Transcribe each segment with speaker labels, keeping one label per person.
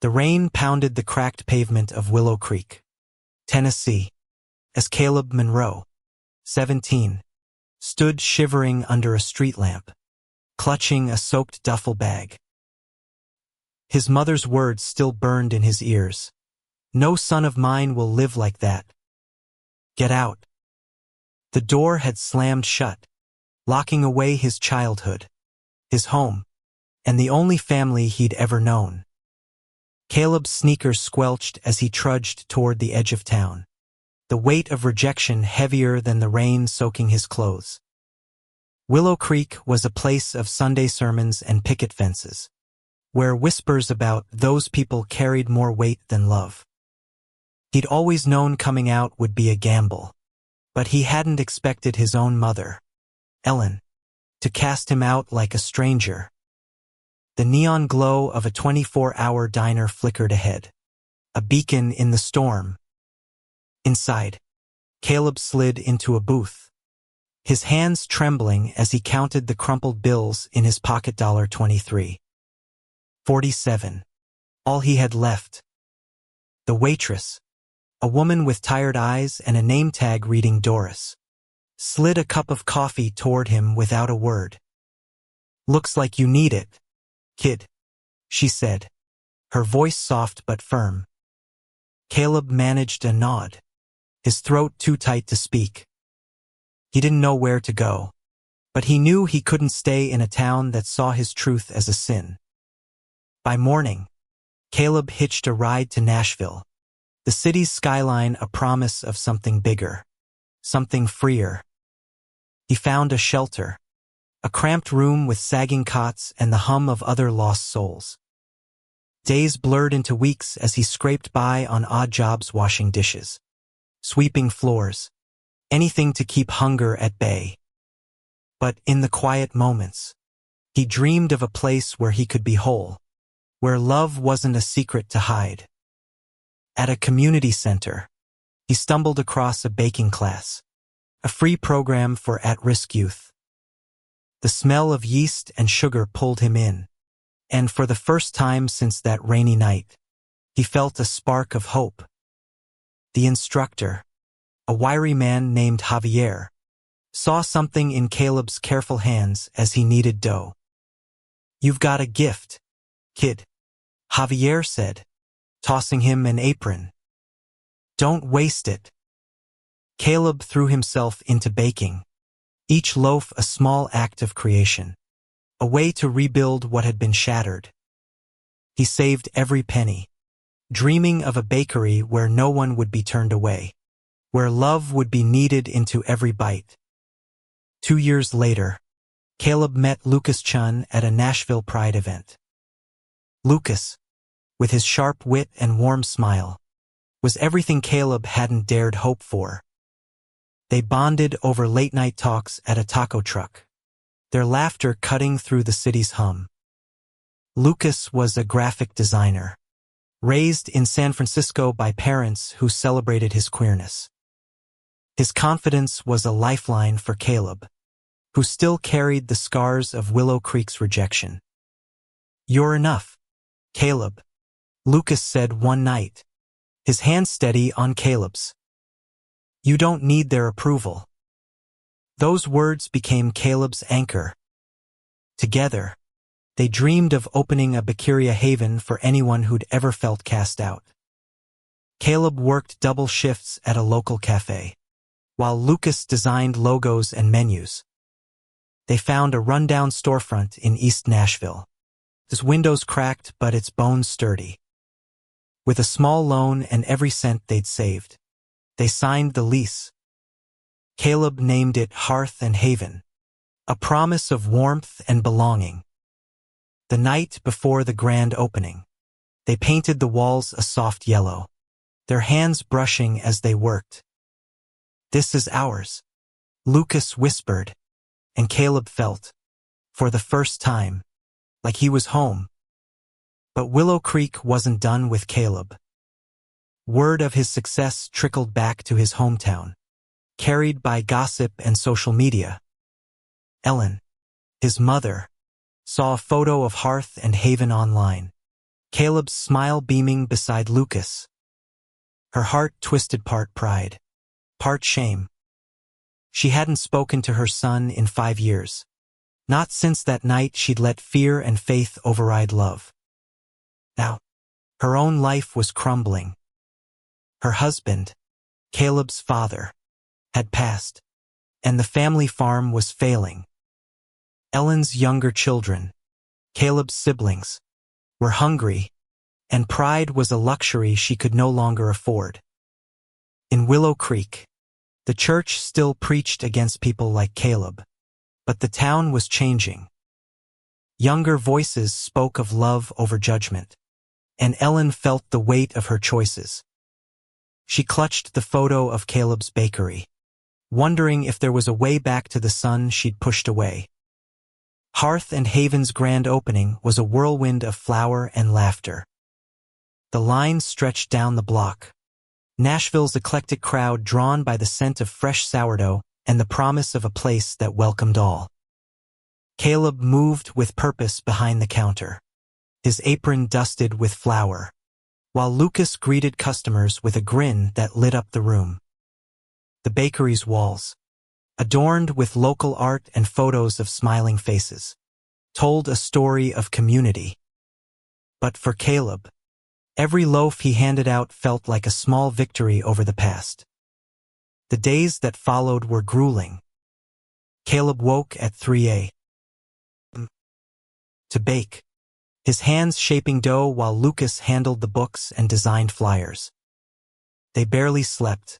Speaker 1: The rain pounded the cracked pavement of Willow Creek, Tennessee, as Caleb Monroe, 17, stood shivering under a street lamp, clutching a soaked duffel bag. His mother's words still burned in his ears. "No son of mine will live like that. Get out." The door had slammed shut, locking away his childhood, his home, and the only family he'd ever known. Caleb's sneakers squelched as he trudged toward the edge of town, the weight of rejection heavier than the rain soaking his clothes. Willow Creek was a place of Sunday sermons and picket fences, where whispers about those people carried more weight than love. He'd always known coming out would be a gamble, but he hadn't expected his own mother, Ellen, to cast him out like a stranger. The neon glow of a 24-hour diner flickered ahead, a beacon in the storm. Inside, Caleb slid into a booth, his hands trembling as he counted the crumpled bills in his pocket. $23. 47. All he had left. The waitress, a woman with tired eyes and a name tag reading Doris, slid a cup of coffee toward him without a word. "Looks like you need it, kid," she said, her voice soft but firm. Caleb managed a nod, his throat too tight to speak. He didn't know where to go, but he knew he couldn't stay in a town that saw his truth as a sin. By morning, Caleb hitched a ride to Nashville, the city's skyline a promise of something bigger, something freer. He found a shelter, a cramped room with sagging cots and the hum of other lost souls. Days blurred into weeks as he scraped by on odd jobs washing dishes, sweeping floors, anything to keep hunger at bay. But in the quiet moments, he dreamed of a place where he could be whole, where love wasn't a secret to hide. At a community center, he stumbled across a baking class, a free program for at-risk youth. The smell of yeast and sugar pulled him in, and for the first time since that rainy night, he felt a spark of hope. The instructor, a wiry man named Javier, saw something in Caleb's careful hands as he kneaded dough. "You've got a gift, kid," Javier said, tossing him an apron. "Don't waste it." Caleb threw himself into baking, each loaf a small act of creation, a way to rebuild what had been shattered. He saved every penny, dreaming of a bakery where no one would be turned away, where love would be kneaded into every bite. 2 years later, Caleb met Lucas Chun at a Nashville Pride event. Lucas, with his sharp wit and warm smile, was everything Caleb hadn't dared hope for. They bonded over late-night talks at a taco truck, their laughter cutting through the city's hum. Lucas was a graphic designer, raised in San Francisco by parents who celebrated his queerness. His confidence was a lifeline for Caleb, who still carried the scars of Willow Creek's rejection. "You're enough, Caleb," Lucas said one night, his hand steady on Caleb's. "You don't need their approval." Those words became Caleb's anchor. Together, they dreamed of opening a Bakeria haven for anyone who'd ever felt cast out. Caleb worked double shifts at a local cafe, while Lucas designed logos and menus. They found a rundown storefront in East Nashville. Its windows cracked, but its bones sturdy. With a small loan and every cent they'd saved, they signed the lease. Caleb named it Hearth and Haven, a promise of warmth and belonging. The night before the grand opening, they painted the walls a soft yellow, their hands brushing as they worked. "This is ours," Lucas whispered, and Caleb felt, for the first time, like he was home. But Willow Creek wasn't done with Caleb. Word of his success trickled back to his hometown, carried by gossip and social media. Ellen, his mother, saw a photo of Hearth and Haven online, Caleb's smile beaming beside Lucas. Her heart twisted, part pride, part shame. She hadn't spoken to her son in 5 years. Not since that night she'd let fear and faith override love. Now, her own life was crumbling. Her husband, Caleb's father, had passed, and the family farm was failing. Ellen's younger children, Caleb's siblings, were hungry, and pride was a luxury she could no longer afford. In Willow Creek, the church still preached against people like Caleb, but the town was changing. Younger voices spoke of love over judgment, and Ellen felt the weight of her choices. She clutched the photo of Caleb's bakery, wondering if there was a way back to the son she'd pushed away. Hearth and Haven's grand opening was a whirlwind of flour and laughter. The line stretched down the block. Nashville's eclectic crowd drawn by the scent of fresh sourdough and the promise of a place that welcomed all. Caleb moved with purpose behind the counter, his apron dusted with flour, while Lucas greeted customers with a grin that lit up the room. The bakery's walls, adorned with local art and photos of smiling faces, told a story of community. But for Caleb, every loaf he handed out felt like a small victory over the past. The days that followed were grueling. Caleb woke at 3 a.m. to bake, his hands shaping dough while Lucas handled the books and designed flyers. They barely slept,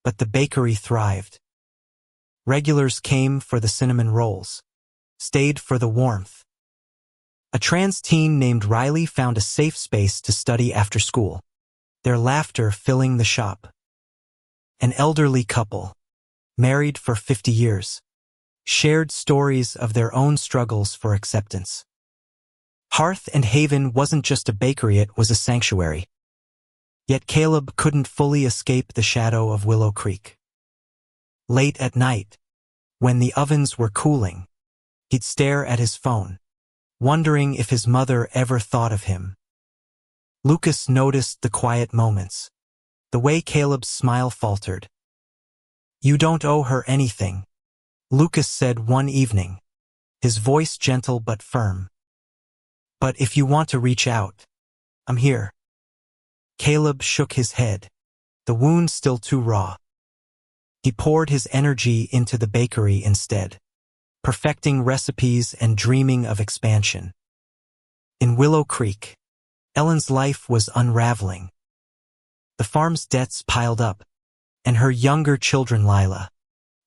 Speaker 1: but the bakery thrived. Regulars came for the cinnamon rolls, stayed for the warmth. A trans teen named Riley found a safe space to study after school, their laughter filling the shop. An elderly couple, married for 50 years, shared stories of their own struggles for acceptance. Hearth and Haven wasn't just a bakery, it was a sanctuary. Yet Caleb couldn't fully escape the shadow of Willow Creek. Late at night, when the ovens were cooling, he'd stare at his phone, wondering if his mother ever thought of him. Lucas noticed the quiet moments, the way Caleb's smile faltered. "You don't owe her anything," Lucas said one evening, his voice gentle but firm. "But if you want to reach out, I'm here." Caleb shook his head, the wound still too raw. He poured his energy into the bakery instead, perfecting recipes and dreaming of expansion. In Willow Creek, Ellen's life was unraveling. The farm's debts piled up, and her younger children, Lila,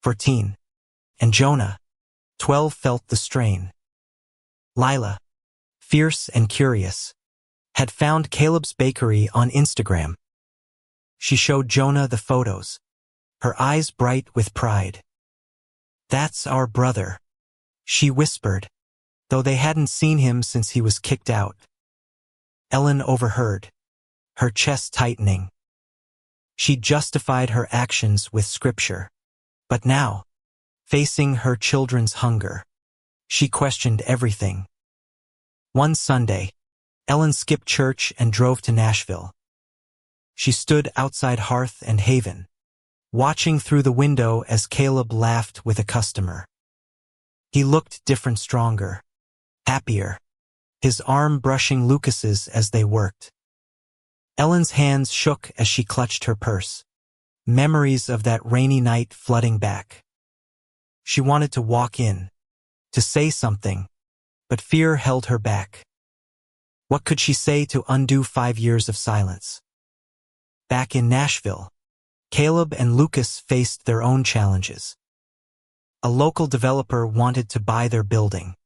Speaker 1: 14, and Jonah, 12, felt the strain. Lila, fierce and curious, had found Caleb's bakery on Instagram. She showed Jonah the photos, her eyes bright with pride. "That's our brother," she whispered, though they hadn't seen him since he was kicked out. Ellen overheard, her chest tightening. She justified her actions with scripture. But now, facing her children's hunger, she questioned everything. One Sunday, Ellen skipped church and drove to Nashville. She stood outside Hearth and Haven, watching through the window as Caleb laughed with a customer. He looked different, stronger, happier, his arm brushing Lucas's as they worked. Ellen's hands shook as she clutched her purse, memories of that rainy night flooding back. She wanted to walk in, to say something, but fear held her back. What could she say to undo 5 years of silence? Back in Nashville, Caleb and Lucas faced their own challenges. A local developer wanted to buy their building,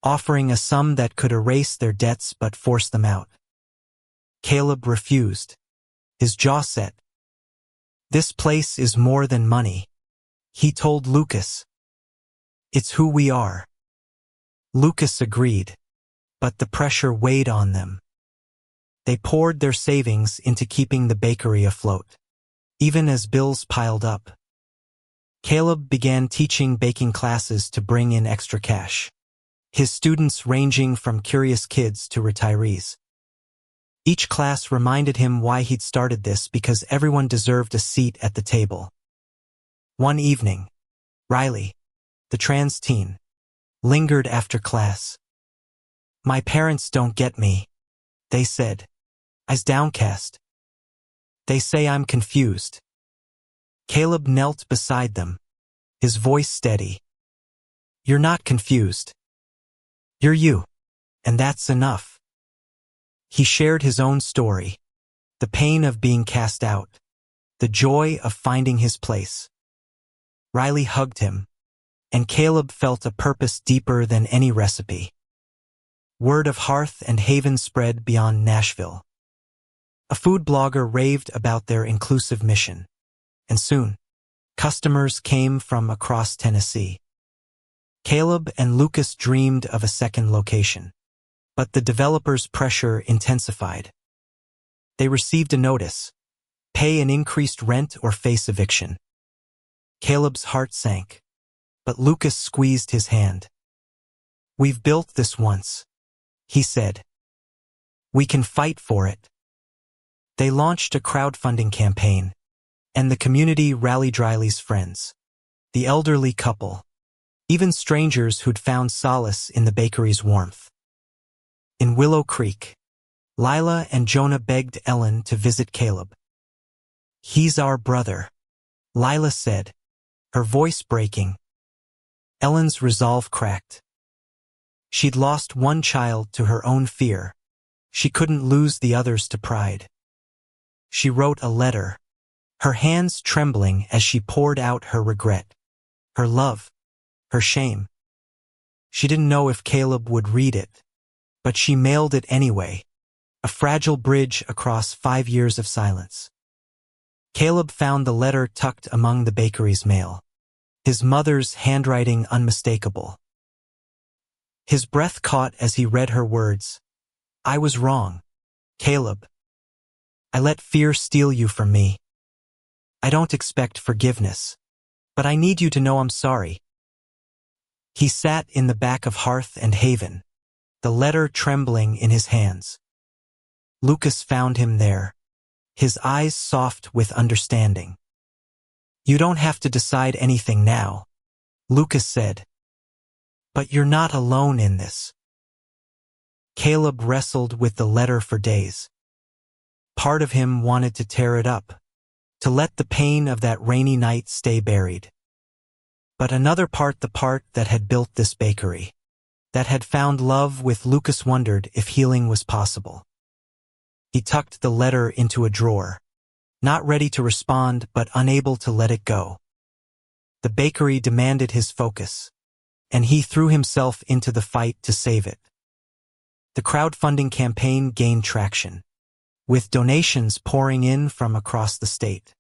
Speaker 1: offering a sum that could erase their debts but force them out. Caleb refused, his jaw set. "This place is more than money," he told Lucas. "It's who we are." Lucas agreed, but the pressure weighed on them. They poured their savings into keeping the bakery afloat, even as bills piled up. Caleb began teaching baking classes to bring in extra cash, his students ranging from curious kids to retirees. Each class reminded him why he'd started this, because everyone deserved a seat at the table. One evening, Riley, the trans teen, lingered after class. "My parents don't get me," they said, eyes downcast. "They say I'm confused." Caleb knelt beside them, his voice steady. "You're not confused. You're you, and that's enough." He shared his own story, the pain of being cast out, the joy of finding his place. Riley hugged him, and Caleb felt a purpose deeper than any recipe. Word of Hearth and Haven spread beyond Nashville. A food blogger raved about their inclusive mission, and soon, customers came from across Tennessee. Caleb and Lucas dreamed of a second location, but the developers' pressure intensified. They received a notice: pay an increased rent or face eviction. Caleb's heart sank, but Lucas squeezed his hand. "We've built this once," he said. "We can fight for it." They launched a crowdfunding campaign, and the community rallied Riley's friends, the elderly couple, even strangers who'd found solace in the bakery's warmth. In Willow Creek, Lila and Jonah begged Ellen to visit Caleb. "He's our brother," Lila said, her voice breaking. Ellen's resolve cracked. She'd lost one child to her own fear. She couldn't lose the others to pride. She wrote a letter, her hands trembling as she poured out her regret, her love, her shame. She didn't know if Caleb would read it, but she mailed it anyway, a fragile bridge across 5 years of silence. Caleb found the letter tucked among the bakery's mail, his mother's handwriting unmistakable. His breath caught as he read her words. "I was wrong, Caleb. I let fear steal you from me. I don't expect forgiveness, but I need you to know I'm sorry." He sat in the back of Hearth and Haven, the letter trembling in his hands. Lucas found him there, his eyes soft with understanding. "You don't have to decide anything now," Lucas said. "But you're not alone in this." Caleb wrestled with the letter for days. Part of him wanted to tear it up, to let the pain of that rainy night stay buried. But another part, the part that had built this bakery, that had found love with Lucas, wondered if healing was possible. He tucked the letter into a drawer, not ready to respond but unable to let it go. The bakery demanded his focus, and he threw himself into the fight to save it. The crowdfunding campaign gained traction, with donations pouring in from across the state.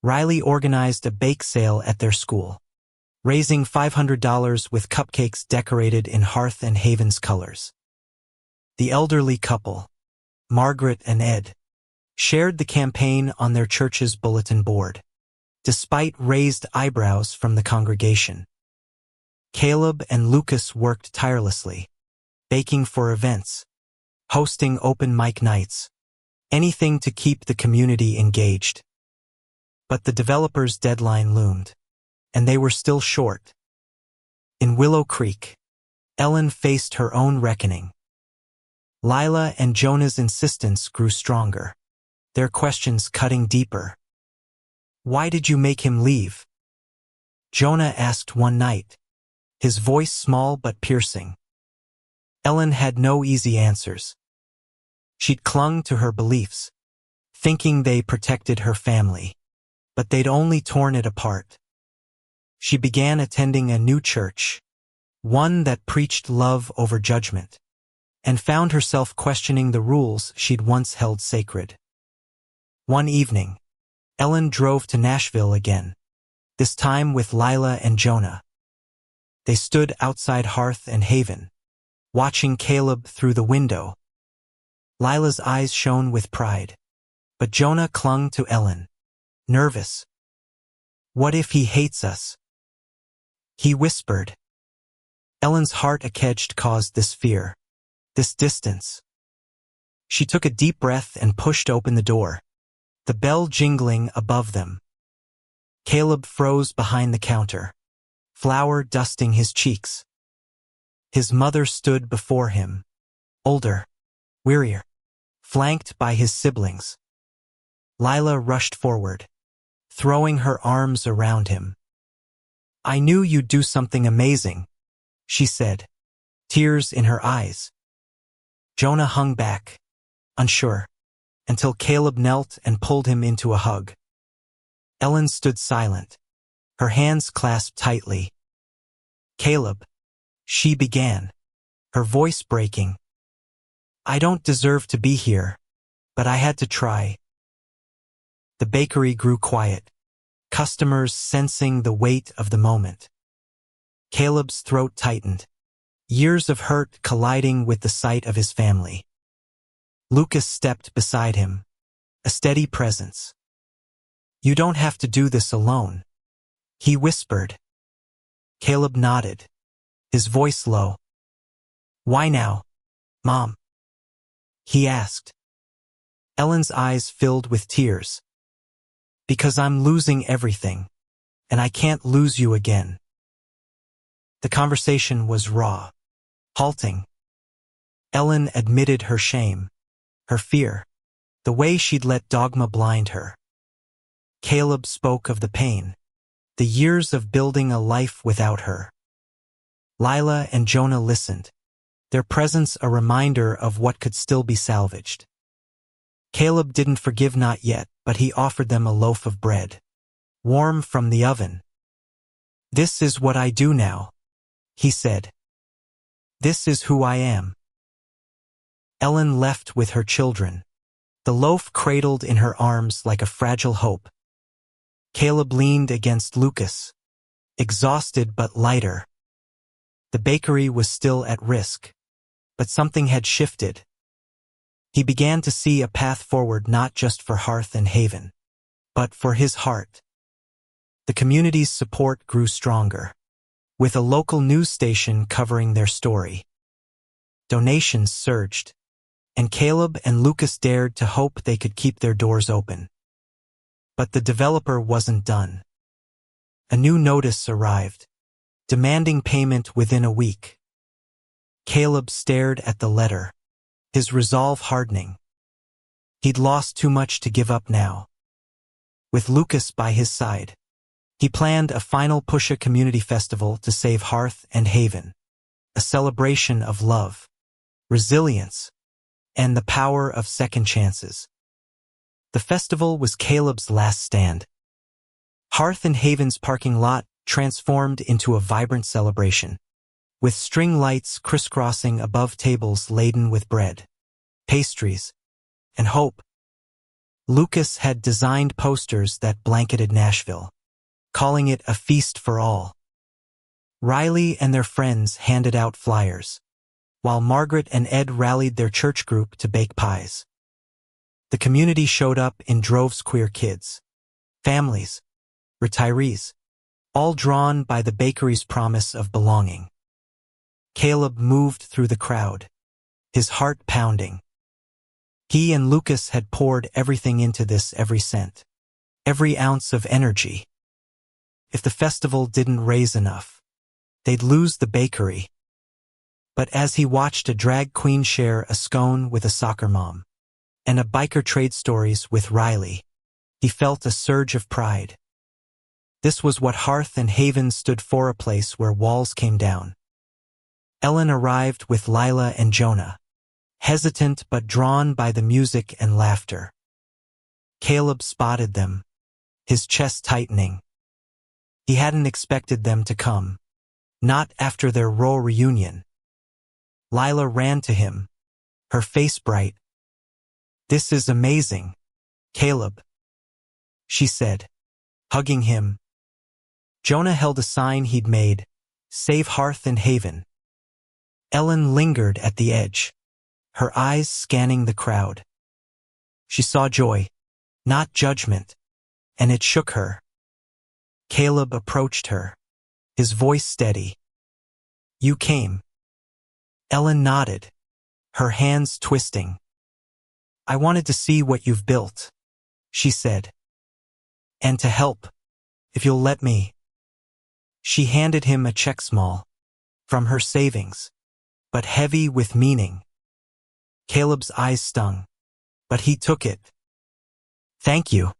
Speaker 1: Riley organized a bake sale at their school, raising $500 with cupcakes decorated in Hearth and Haven's colors. The elderly couple, Margaret and Ed, shared the campaign on their church's bulletin board, despite raised eyebrows from the congregation. Caleb and Lucas worked tirelessly, baking for events, hosting open mic nights, anything to keep the community engaged. But the developers' deadline loomed, and they were still short. In Willow Creek, Ellen faced her own reckoning. Lila and Jonah's insistence grew stronger, their questions cutting deeper. "Why did you make him leave?" Jonah asked one night, his voice small but piercing. Ellen had no easy answers. She'd clung to her beliefs, thinking they protected her family, but they'd only torn it apart. She began attending a new church, one that preached love over judgment, and found herself questioning the rules she'd once held sacred. One evening, Ellen drove to Nashville again, this time with Lila and Jonah. They stood outside Hearth and Haven, watching Caleb through the window. Lila's eyes shone with pride, but Jonah clung to Ellen, nervous. "What if he hates us?" he whispered. Ellen's heart, a caged, caused this fear, this distance. She took a deep breath and pushed open the door, the bell jingling above them. Caleb froze behind the counter, flour dusting his cheeks. His mother stood before him, older, wearier, flanked by his siblings. Lila rushed forward, throwing her arms around him. "I knew you'd do something amazing," she said, tears in her eyes. Jonah hung back, unsure, until Caleb knelt and pulled him into a hug. Ellen stood silent, her hands clasped tightly. "Caleb," she began, her voice breaking. "I don't deserve to be here, but I had to try." The bakery grew quiet, customers sensing the weight of the moment. Caleb's throat tightened, years of hurt colliding with the sight of his family. Lucas stepped beside him, a steady presence. "You don't have to do this alone," he whispered. Caleb nodded, his voice low. "Why now, Mom?" he asked. Ellen's eyes filled with tears. "Because I'm losing everything, and I can't lose you again." The conversation was raw, halting. Ellen admitted her shame, her fear, the way she'd let dogma blind her. Caleb spoke of the pain, the years of building a life without her. Lila and Jonah listened, their presence a reminder of what could still be salvaged. Caleb didn't forgive not yet, but he offered them a loaf of bread, warm from the oven. "This is what I do now," he said. "This is who I am." Ellen left with her children, the loaf cradled in her arms like a fragile hope. Caleb leaned against Lucas, exhausted but lighter. The bakery was still at risk, but something had shifted. He began to see a path forward not just for Hearth and Haven, but for his heart. The community's support grew stronger, with a local news station covering their story. Donations surged, and Caleb and Lucas dared to hope they could keep their doors open. But the developer wasn't done. A new notice arrived, demanding payment within a week. Caleb stared at the letter, his resolve hardening. He'd lost too much to give up now. With Lucas by his side, he planned a final Pusha community festival to save Hearth and Haven, a celebration of love, resilience, and the power of second chances. The festival was Caleb's last stand. Hearth and Haven's parking lot transformed into a vibrant celebration, with string lights crisscrossing above tables laden with bread, pastries, and hope. Lucas had designed posters that blanketed Nashville, calling it a feast for all. Riley and their friends handed out flyers, while Margaret and Ed rallied their church group to bake pies. The community showed up in droves: queer kids, families, retirees, all drawn by the bakery's promise of belonging. Caleb moved through the crowd, his heart pounding. He and Lucas had poured everything into this, every cent, every ounce of energy. If the festival didn't raise enough, they'd lose the bakery. But as he watched a drag queen share a scone with a soccer mom, and a biker trade stories with Riley, he felt a surge of pride. This was what Hearth and Haven stood for, a place where walls came down. Ellen arrived with Lila and Jonah, hesitant but drawn by the music and laughter. Caleb spotted them, his chest tightening. He hadn't expected them to come, not after their royal reunion. Lila ran to him, her face bright. "This is amazing, Caleb," she said, hugging him. Jonah held a sign he'd made, "Save Hearth and Haven." Ellen lingered at the edge, her eyes scanning the crowd. She saw joy, not judgment, and it shook her. Caleb approached her, his voice steady. "You came." Ellen nodded, her hands twisting. I wanted to see what you've built, she said. And to help, if you'll let me. She handed him a check, small, from her savings, but heavy with meaning. Caleb's eyes stung, but he took it. Thank you,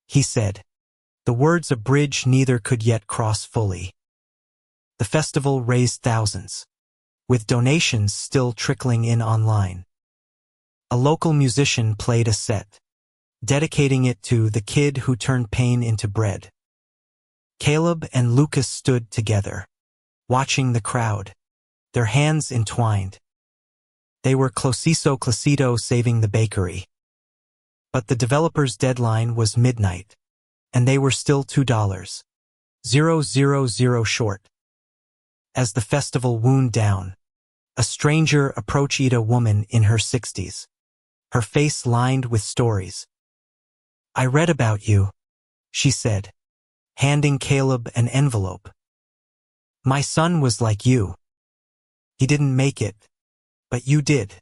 Speaker 1: he said. The words a bridge neither could yet cross fully. The festival raised thousands, with donations still trickling in online. A local musician played a set, dedicating it to the kid who turned pain into bread. Caleb and Lucas stood together, watching the crowd, their hands entwined. They were closito saving the bakery. But the developer's deadline was midnight, and they were still $2,000 short. As the festival wound down, a stranger approached a woman in her 60s, her face lined with stories. I read about you, she said, handing Caleb an envelope. My son was like you. He didn't make it, but you did.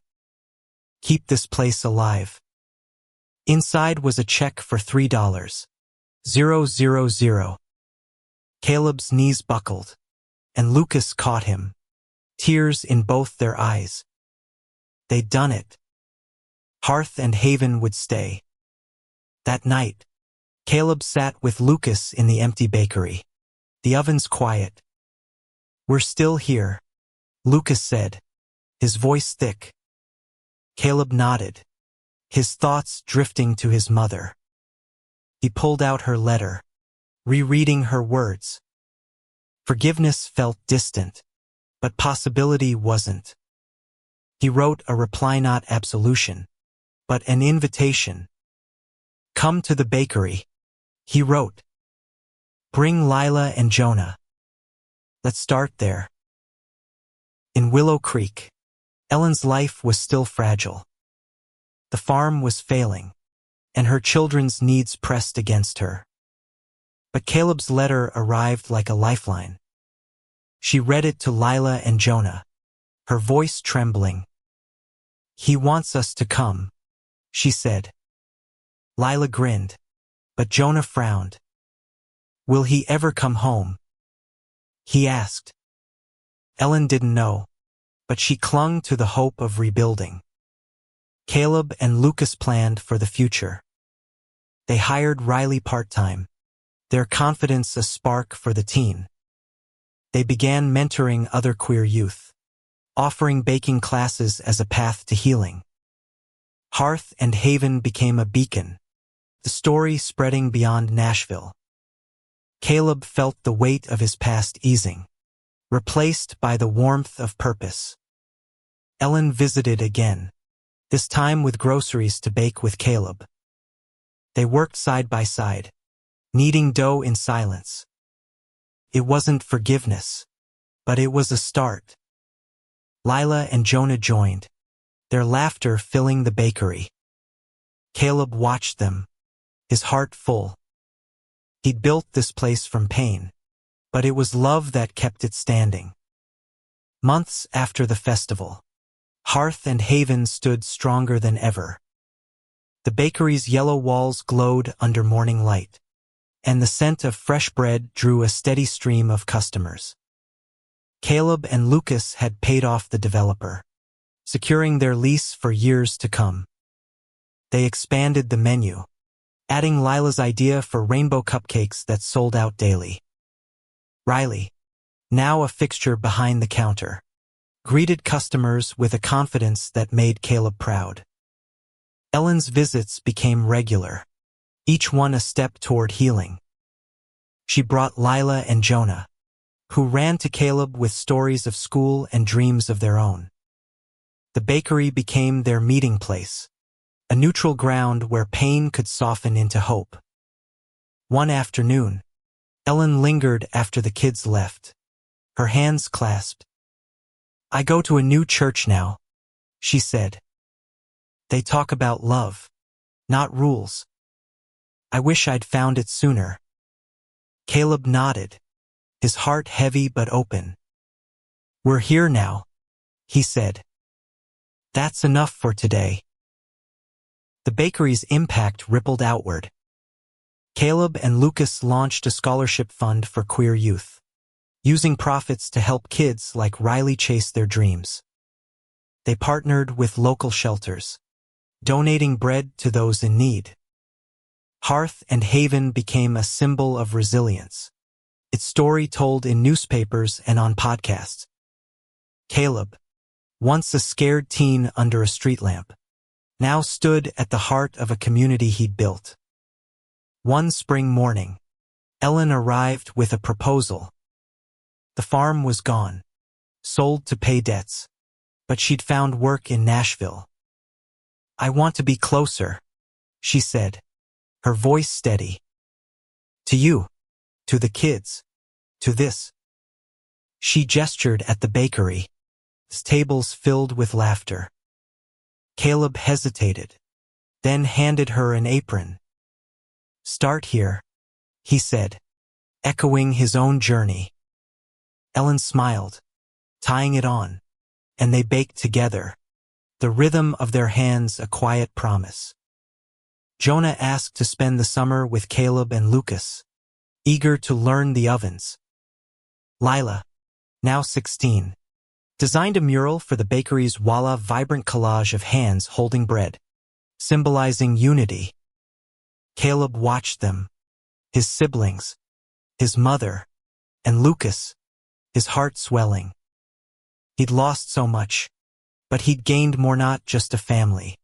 Speaker 1: Keep this place alive. Inside was a check for $3,000. Caleb's knees buckled, and Lucas caught him, tears in both their eyes. They'd done it. Hearth and Haven would stay. That night, Caleb sat with Lucas in the empty bakery. The oven's quiet. We're still here, Lucas said, his voice thick. Caleb nodded, his thoughts drifting to his mother. He pulled out her letter, rereading her words. Forgiveness felt distant, but possibility wasn't. He wrote a reply, not absolution, but an invitation. Come to the bakery, he wrote. Bring Lila and Jonah. Let's start there. In Willow Creek, Ellen's life was still fragile. The farm was failing, and her children's needs pressed against her. But Caleb's letter arrived like a lifeline. She read it to Lila and Jonah, her voice trembling. He wants us to come, she said. Lila grinned, but Jonah frowned. Will he ever come home? He asked. Ellen didn't know, but she clung to the hope of rebuilding. Caleb and Lucas planned for the future. They hired Riley part-time, their confidence a spark for the teen. They began mentoring other queer youth, offering baking classes as a path to healing. Hearth and Haven became a beacon, the story spreading beyond Nashville. Caleb felt the weight of his past easing, replaced by the warmth of purpose. Ellen visited again, this time with groceries to bake with Caleb. They worked side by side, kneading dough in silence. It wasn't forgiveness, but it was a start. Lila and Jonah joined, their laughter filling the bakery. Caleb watched them, his heart full. He'd built this place from pain, but it was love that kept it standing. Months after the festival, Hearth and Haven stood stronger than ever. The bakery's yellow walls glowed under morning light, and the scent of fresh bread drew a steady stream of customers. Caleb and Lucas had paid off the developer, securing their lease for years to come. They expanded the menu, adding Lila's idea for rainbow cupcakes that sold out daily. Riley, now a fixture behind the counter, greeted customers with a confidence that made Caleb proud. Ellen's visits became regular, each one a step toward healing. She brought Lila and Jonah, who ran to Caleb with stories of school and dreams of their own. The bakery became their meeting place, a neutral ground where pain could soften into hope. One afternoon, Ellen lingered after the kids left, her hands clasped. I go to a new church now, she said. They talk about love, not rules. I wish I'd found it sooner. Caleb nodded, his heart heavy but open. We're here now, he said. That's enough for today. The bakery's impact rippled outward. Caleb and Lucas launched a scholarship fund for queer youth, using profits to help kids like Riley chase their dreams. They partnered with local shelters, donating bread to those in need. Hearth and Haven became a symbol of resilience, its story told in newspapers and on podcasts. Caleb, once a scared teen under a street lamp, now stood at the heart of a community he'd built. One spring morning, Ellen arrived with a proposal. The farm was gone, sold to pay debts, but she'd found work in Nashville. "I want to be closer," she said, her voice steady. "To you, to the kids, to this." She gestured at the bakery, tables filled with laughter. Caleb hesitated, then handed her an apron. "Start here," he said, echoing his own journey. Ellen smiled, tying it on, and they baked together, the rhythm of their hands a quiet promise. Jonah asked to spend the summer with Caleb and Lucas, eager to learn the ovens. Lila, now 16, designed a mural for the bakery's Walla vibrant collage of hands holding bread, symbolizing unity. Caleb watched them, his siblings, his mother, and Lucas, his heart swelling. He'd lost so much, but he'd gained more, not just a family,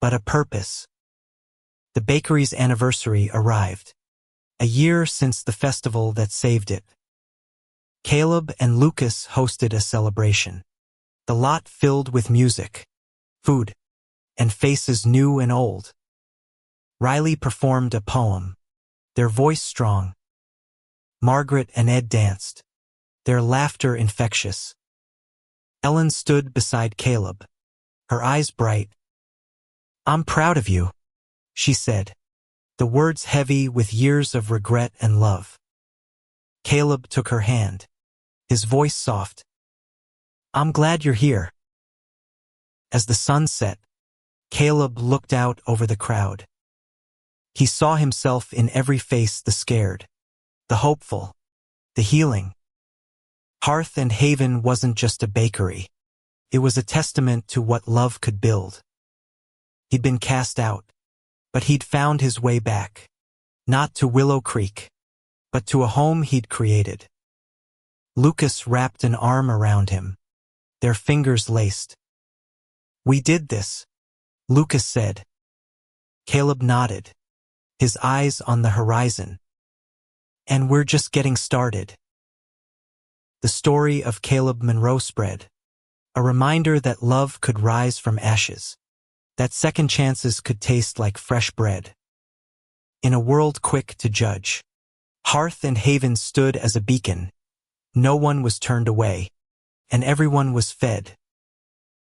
Speaker 1: but a purpose. The bakery's anniversary arrived, a year since the festival that saved it. Caleb and Lucas hosted a celebration, the lot filled with music, food, and faces new and old. Riley performed a poem, their voice strong. Margaret and Ed danced, their laughter infectious. Ellen stood beside Caleb, her eyes bright. "I'm proud of you," she said, the words heavy with years of regret and love. Caleb took her hand, his voice soft. "I'm glad you're here." As the sun set, Caleb looked out over the crowd. He saw himself in every face, the scared, the hopeful, the healing. Hearth and Haven wasn't just a bakery. It was a testament to what love could build. He'd been cast out, but he'd found his way back, not to Willow Creek, but to a home he'd created. Lucas wrapped an arm around him, their fingers laced. "We did this," Lucas said. Caleb nodded, his eyes on the horizon. "And we're just getting started." The story of Caleb Monroe spread, a reminder that love could rise from ashes, that second chances could taste like fresh bread. In a world quick to judge, Hearth and Haven stood as a beacon. No one was turned away, and everyone was fed.